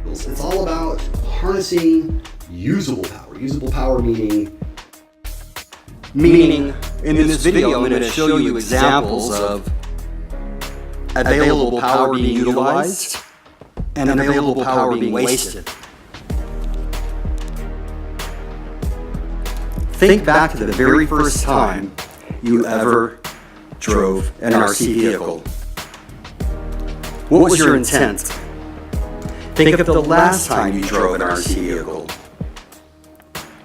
It's all about harnessing usable power. Usable power meaning in this video I'm going to show you examples of available power being utilized and available power being wasted. Think back to the very first time you ever drove an RC vehicle. What was your intent? Think of the last time you drove an RC vehicle.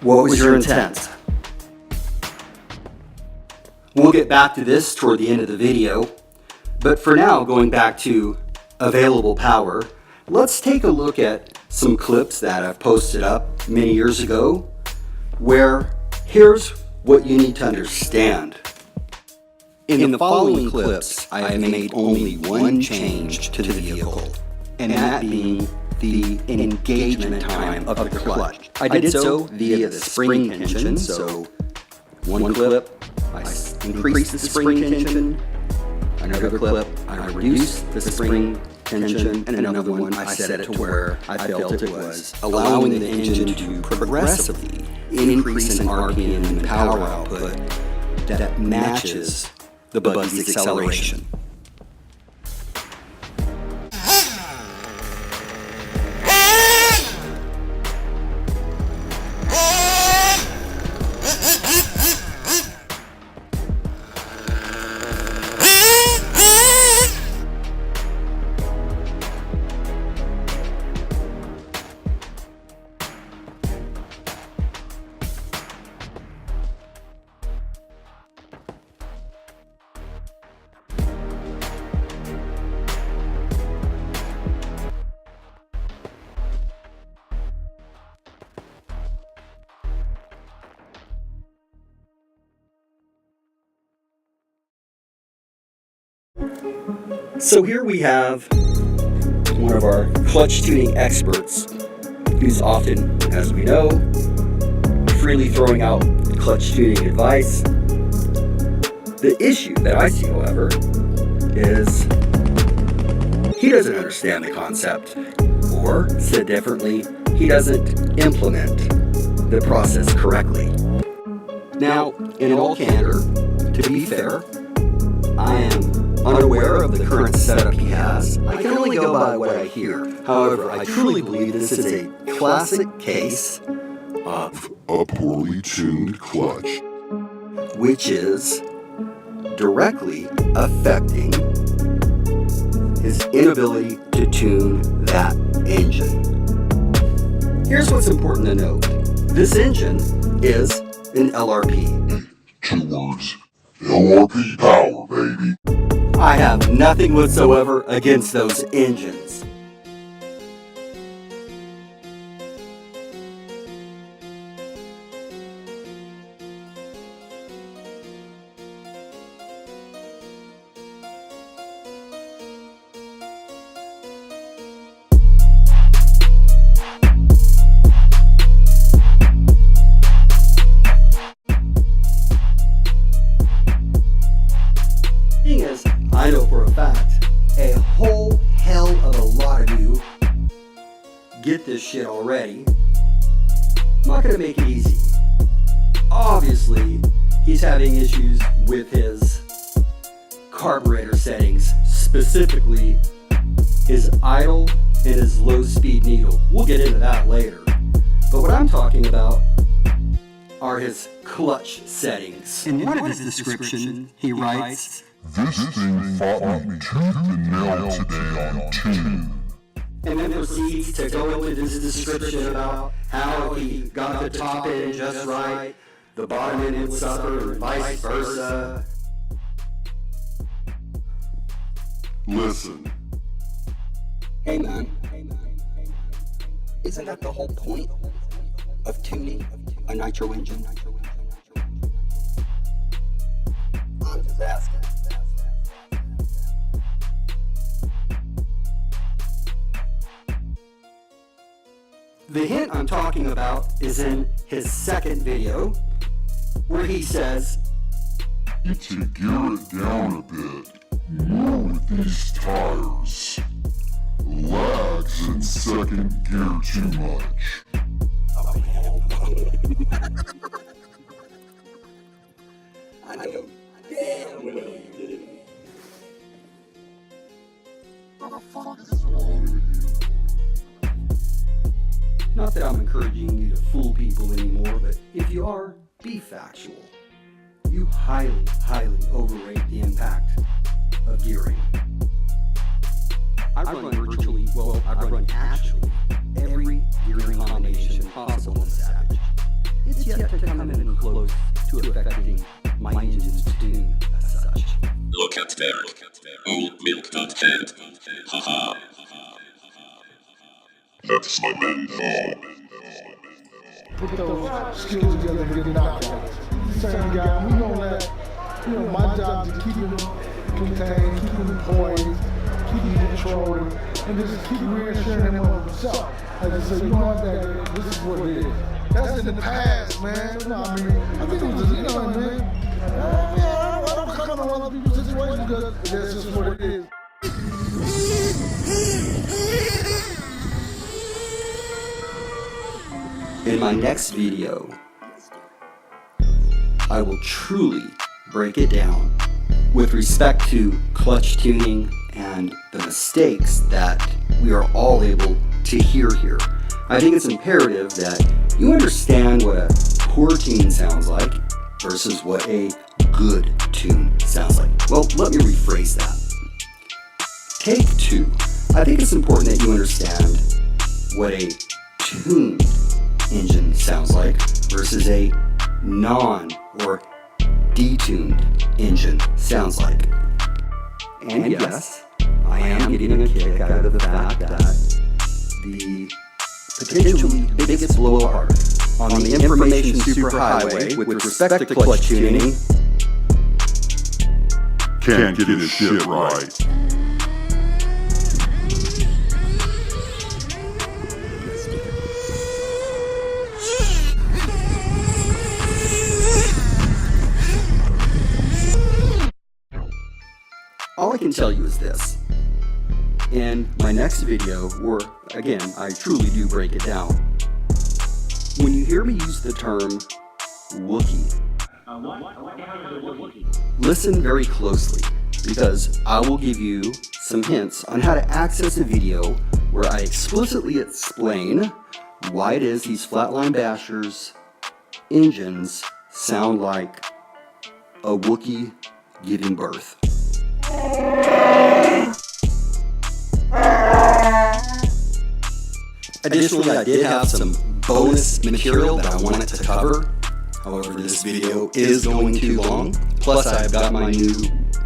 What was your intent? We'll get back to this toward the end of the video, but for now, going back to available power, let's take a look at some clips that I've posted up many years ago, where here's what you need to understand. In the following clips, I have made only one change to the vehicle, and that being the engagement time of the clutch. I did so via the spring tension, so one clip, I increased the spring tension, another clip, I reduced the spring tension, and another one, I set it to where I felt it was allowing the engine to progressively increase in RPM and power output that matches the buggy's acceleration. So here we have one of our clutch tuning experts who's often, as we know, freely throwing out clutch tuning advice. The issue that I see, however, is he doesn't understand the concept, or said differently, he doesn't implement the process correctly. Now, in all candor, to be fair, I am unaware of the current setup he has. I can only go by what I hear. However, I truly believe this is a classic case of a poorly tuned clutch, which is directly affecting his inability to tune that engine. Here's what's important to note. This engine is an LRP. 2 words, LRP power, baby. I have nothing whatsoever against those engines. I know for a fact, a whole hell of a lot of you get this shit already. I'm not gonna make it easy. Obviously, he's having issues with his carburetor settings, specifically his idle and his low speed needle. We'll get into that later. But what I'm talking about are his clutch settings. In one of his description, he writes, "This thing fought me tooth and nail today on tune." And then proceeds to go into this description about how he got the top end just right, the bottom end would suffer, and vice versa. Listen. Hey man, isn't that the whole point of tuning a nitro engine? I'm just asking. The hint I'm talking about is in his second video, where he says, "Need to gear it down a bit, more with these tires. lags in second gear too much. I know damn well you didn't. What the fuck is wrong with you? Not that I'm encouraging you to fool people anymore, but if you are, be factual. You highly, highly overrate the impact of gearing. I run actually every gearing combination possible in Savage. It's yet to come in close to affecting my engine's tune as such. Look at there. Old milk don't fed. Haha. That's my main phone. Put those skills together and get knockouts. Same guy, we know that, my job is to keep him contained, keep him poised, keep him controlled, and just keep reassuring him of himself. Like I said, you know what, this is what it is. That's in the past, man. You know what I mean? I think it was just, you know what I mean? I don't comment on other people's situations because that's just what it is. In my next video, I will truly break it down with respect to clutch tuning and the mistakes that we are all able to hear here. I think it's imperative that you understand what a poor tune sounds like versus what a good tune sounds like. Well, let me rephrase that. Take two. I think it's important that you understand what a tuned engine sounds like versus a non or detuned engine sounds like. And yes, I am getting a kick out of the fact that the potentially biggest blowhard on the information superhighway with respect to clutch tuning Can't get his shit right. All I can tell you is this. In my next video, where again, I truly do break it down, when you hear me use the term Wookiee, listen very closely, because I will give you some hints on how to access a video where I explicitly explain why it is these flatline bashers engines sound like a Wookiee giving birth. Additionally, I did have some bonus material that I wanted to cover. However, this video is going too long. Plus, I've got my new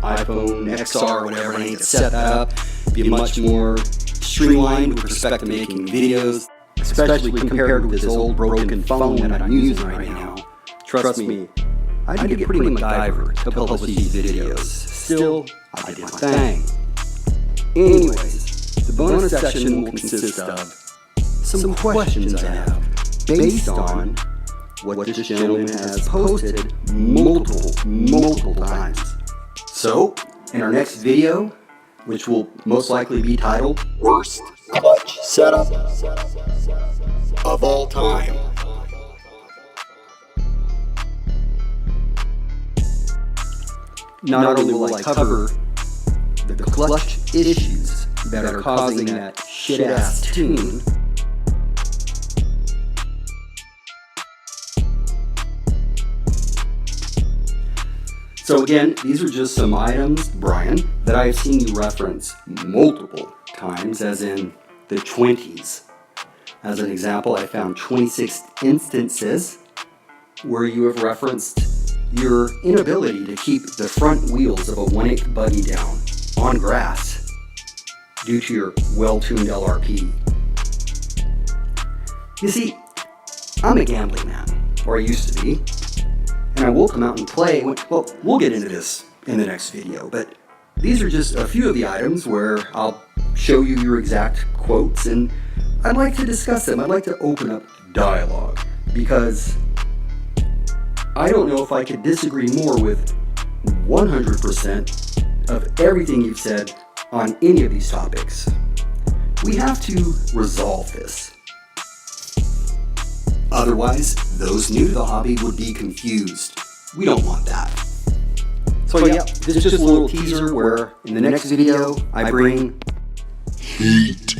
iPhone XR, whatever, and I need to set that up, be much more streamlined with respect to making videos, especially compared with this old broken phone that I'm using right now. Trust me, I had to get pretty MacGyver to publish these videos. Still, I did my thing. Anyways, the bonus section will consist of some questions I have based on what this gentleman has posted multiple times. So, in our next video, which will most likely be titled Worst Clutch Setup of All Time, not only will I cover the clutch issues that are causing that shit-ass tune, so again, these are just some items, Brian, that I've seen you reference multiple times, as in the 20s. As an example, I found 26 instances where you have referenced your inability to keep the front wheels of a 1/8 buggy down on grass due to your well-tuned LRP. You see, I'm a gambling man, or I used to be. And I will come out and play. Well, we'll get into this in the next video, but these are just a few of the items where I'll show you your exact quotes, and I'd like to discuss them. I'd like to open up dialogue, because I don't know if I could disagree more with 100% of everything you've said on any of these topics. We have to resolve this. Otherwise, those new to the hobby would be confused. We don't want that. So yeah, this is just a little teaser where in the next video I bring heat.